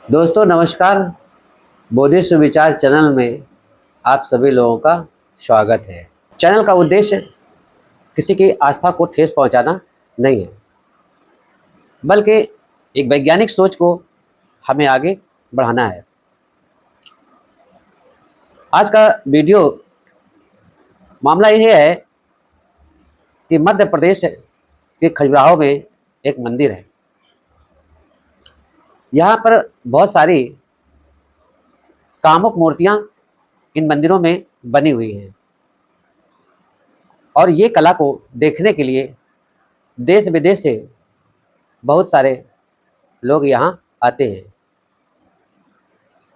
दोस्तों नमस्कार। बोधिस्व विचार चैनल में आप सभी लोगों का स्वागत है। चैनल का उद्देश्य किसी की आस्था को ठेस पहुंचाना नहीं है, बल्कि एक वैज्ञानिक सोच को हमें आगे बढ़ाना है। आज का वीडियो मामला यह है कि मध्य प्रदेश के खजुराहो में एक मंदिर है। यहाँ पर बहुत सारी कामुक मूर्तियाँ इन मंदिरों में बनी हुई हैं और ये कला को देखने के लिए देश विदेश से बहुत सारे लोग यहाँ आते हैं।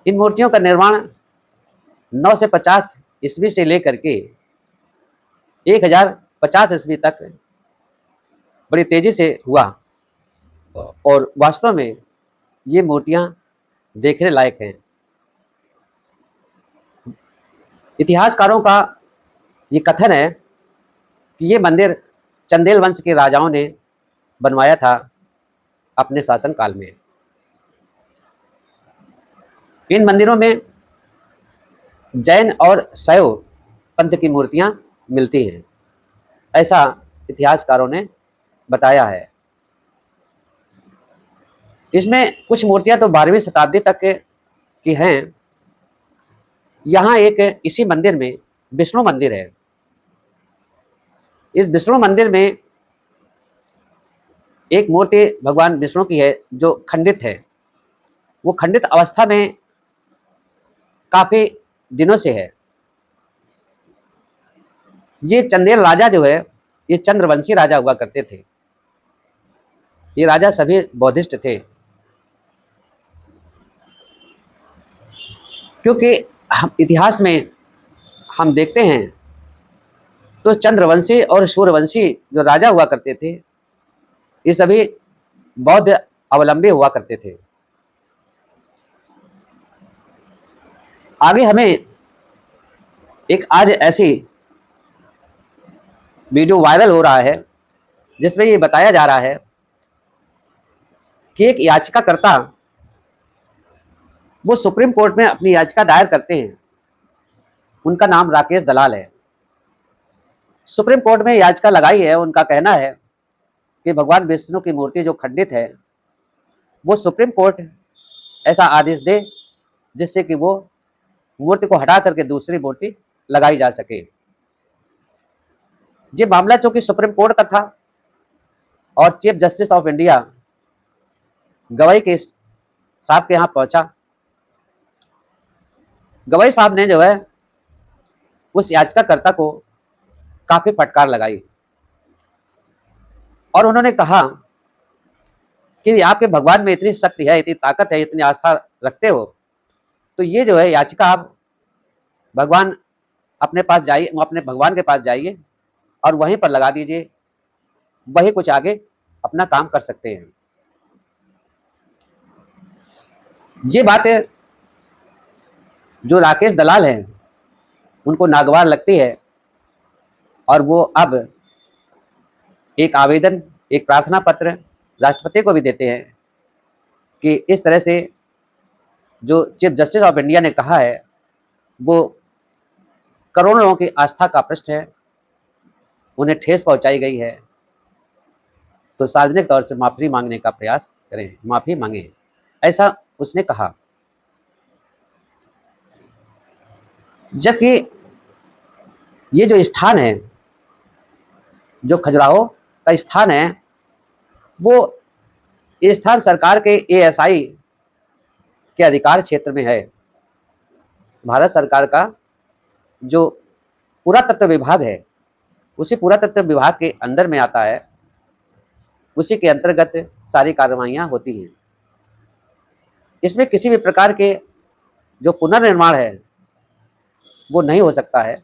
इन मूर्तियों का निर्माण 9 से 50 ईस्वी से लेकर के 1050 ईस्वी तक बड़ी तेजी से हुआ और वास्तव में ये मूर्तियाँ देखने लायक हैं। इतिहासकारों का ये कथन है कि ये मंदिर चंदेल वंश के राजाओं ने बनवाया था अपने शासनकाल में। इन मंदिरों में जैन और शैव पंथ की मूर्तियाँ मिलती हैं, ऐसा इतिहासकारों ने बताया है। इसमें कुछ मूर्तियाँ तो 12वीं शताब्दी तक की हैं। यहाँ एक इसी मंदिर में विष्णु मंदिर है। इस विष्णु मंदिर में एक मूर्ति भगवान विष्णु की है जो खंडित है। वो खंडित अवस्था में काफी दिनों से है। ये चंदेल राजा जो है, ये चंद्रवंशी राजा हुआ करते थे। ये राजा सभी बौद्धिस्ट थे, क्योंकि हम इतिहास में हम देखते हैं तो चंद्रवंशी और सूर्यवंशी जो राजा हुआ करते थे, ये सभी बौद्ध अवलंबी हुआ करते थे। आगे हमें एक आज ऐसी वीडियो वायरल हो रहा है जिसमें ये बताया जा रहा है कि एक याचिकाकर्ता वो सुप्रीम कोर्ट में अपनी याचिका दायर करते हैं। उनका नाम राकेश दलाल है। सुप्रीम कोर्ट में याचिका लगाई है। उनका कहना है कि भगवान विष्णु की मूर्ति जो खंडित है, वो सुप्रीम कोर्ट ऐसा आदेश दे जिससे कि वो मूर्ति को हटा करके दूसरी मूर्ति लगाई जा सके। ये मामला चूंकि सुप्रीम कोर्ट का था और चीफ जस्टिस ऑफ इंडिया गवाई के साहब के यहाँ पहुंचा। गवाई साहब ने जो है उस याचिकाकर्ता को काफी फटकार लगाई और उन्होंने कहा कि आपके भगवान में इतनी शक्ति है, इतनी ताकत है, इतनी आस्था रखते हो, तो ये जो है याचिका आप भगवान अपने पास जाइए, अपने भगवान के पास जाइए और वहीं पर लगा दीजिए, वही कुछ आगे अपना काम कर सकते हैं। ये बातें जो राकेश दलाल हैं उनको नागवार लगती है और वो अब एक आवेदन, एक प्रार्थना पत्र राष्ट्रपति को भी देते हैं कि इस तरह से जो चीफ जस्टिस ऑफ इंडिया ने कहा है वो करोड़ों लोगों की आस्था का प्रश्न है, उन्हें ठेस पहुंचाई गई है, तो सार्वजनिक तौर से माफी मांगने का प्रयास करें, माफी मांगे, ऐसा उसने कहा। जबकि ये जो स्थान है, जो खजुराहो का स्थान है, वो ये स्थान सरकार के एएसआई के अधिकार क्षेत्र में है। भारत सरकार का जो पुरातत्व विभाग है, उसी पुरातत्व विभाग के अंदर में आता है। उसी के अंतर्गत सारी कार्रवाइयाँ होती हैं। इसमें किसी भी प्रकार के जो पुनर्निर्माण है वो नहीं हो सकता है,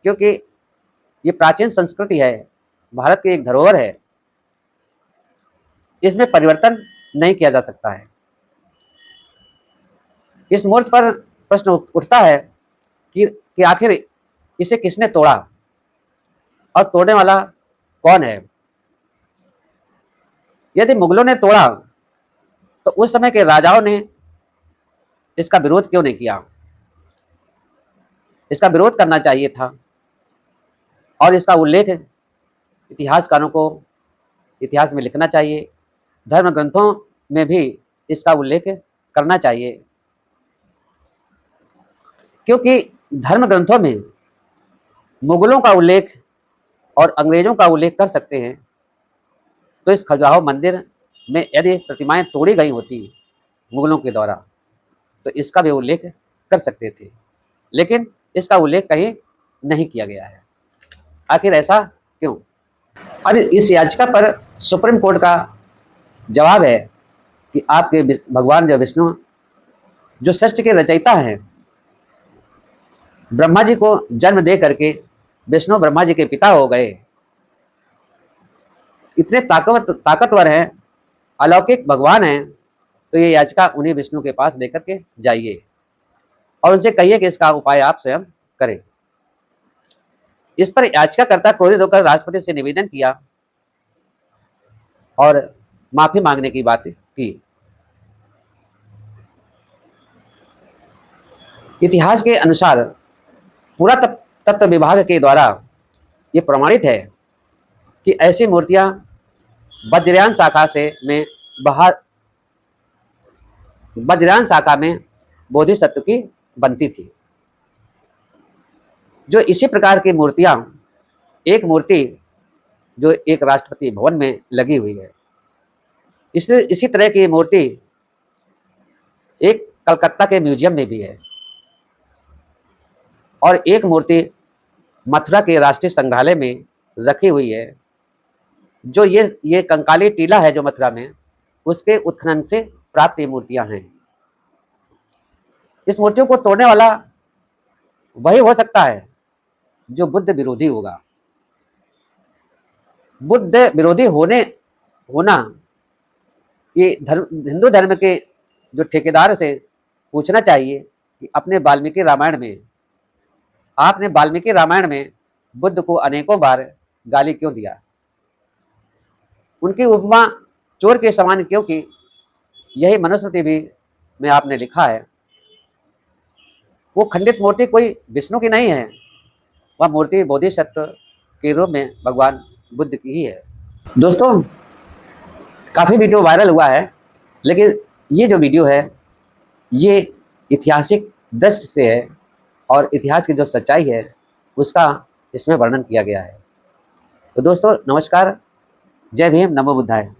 क्योंकि ये प्राचीन संस्कृति है, भारत की एक धरोहर है, इसमें परिवर्तन नहीं किया जा सकता है। इस मूर्ति पर प्रश्न उठता है कि आखिर इसे किसने तोड़ा और तोड़ने वाला कौन है। यदि मुगलों ने तोड़ा तो उस समय के राजाओं ने इसका विरोध क्यों नहीं किया? इसका विरोध करना चाहिए था और इसका उल्लेख इतिहासकारों को इतिहास में लिखना चाहिए, धर्म ग्रंथों में भी इसका उल्लेख करना चाहिए, क्योंकि धर्म ग्रंथों में मुगलों का उल्लेख और अंग्रेजों का उल्लेख कर सकते हैं, तो इस खजुराहो मंदिर में यदि प्रतिमाएं तोड़ी गई होती मुगलों के द्वारा तो इसका भी उल्लेख कर सकते थे, लेकिन इसका उल्लेख कहीं नहीं किया गया है। आखिर ऐसा क्यों? अब इस याचिका पर सुप्रीम कोर्ट का जवाब है कि आपके भगवान जो विष्णु जो सृष्टि के रचयिता हैं, ब्रह्मा जी को जन्म दे करके विष्णु ब्रह्मा जी के पिता हो गए, इतने ताकतवर हैं, अलौकिक भगवान हैं, तो ये याचिका उन्हीं विष्णु के पास लेकर के जाइए और उनसे कहिए कि इसका उपाय आप स्वयं करें। इस पर याचिकाकर्ता क्रोधित होकर राष्ट्रपति से निवेदन किया और माफी मांगने की बात की। इतिहास के अनुसार पुरातत्व विभाग के द्वारा ये प्रमाणित है कि ऐसी मूर्तियां वज्रयान शाखा में बोधिसत्व की बनती थी। जो इसी प्रकार की मूर्तियां, एक मूर्ति जो एक राष्ट्रपति भवन में लगी हुई है, इसी तरह की मूर्ति एक कलकत्ता के म्यूजियम में भी है और एक मूर्ति मथुरा के राष्ट्रीय संग्रहालय में रखी हुई है। जो ये कंकाली टीला है जो मथुरा में, उसके उत्खनन से प्राप्त ये मूर्तियां हैं। इस मूर्तियों को तोड़ने वाला वही हो सकता है जो बुद्ध विरोधी होगा। बुद्ध विरोधी होना ये हिंदू धर्म के जो ठेकेदार से पूछना चाहिए कि आपने वाल्मीकि रामायण में बुद्ध को अनेकों बार गाली क्यों दिया, उनकी उपमा चोर के समान क्यों की। यही मनुस्मृति भी में आपने लिखा है। वो खंडित मूर्ति कोई विष्णु की नहीं है, वह मूर्ति बोधिसत्व के रूप में भगवान बुद्ध की ही है। दोस्तों, काफ़ी वीडियो वायरल हुआ है, लेकिन ये जो वीडियो है ये ऐतिहासिक दृष्टि से है और इतिहास की जो सच्चाई है उसका इसमें वर्णन किया गया है। तो दोस्तों नमस्कार, जय भीम, नमो बुद्धाय।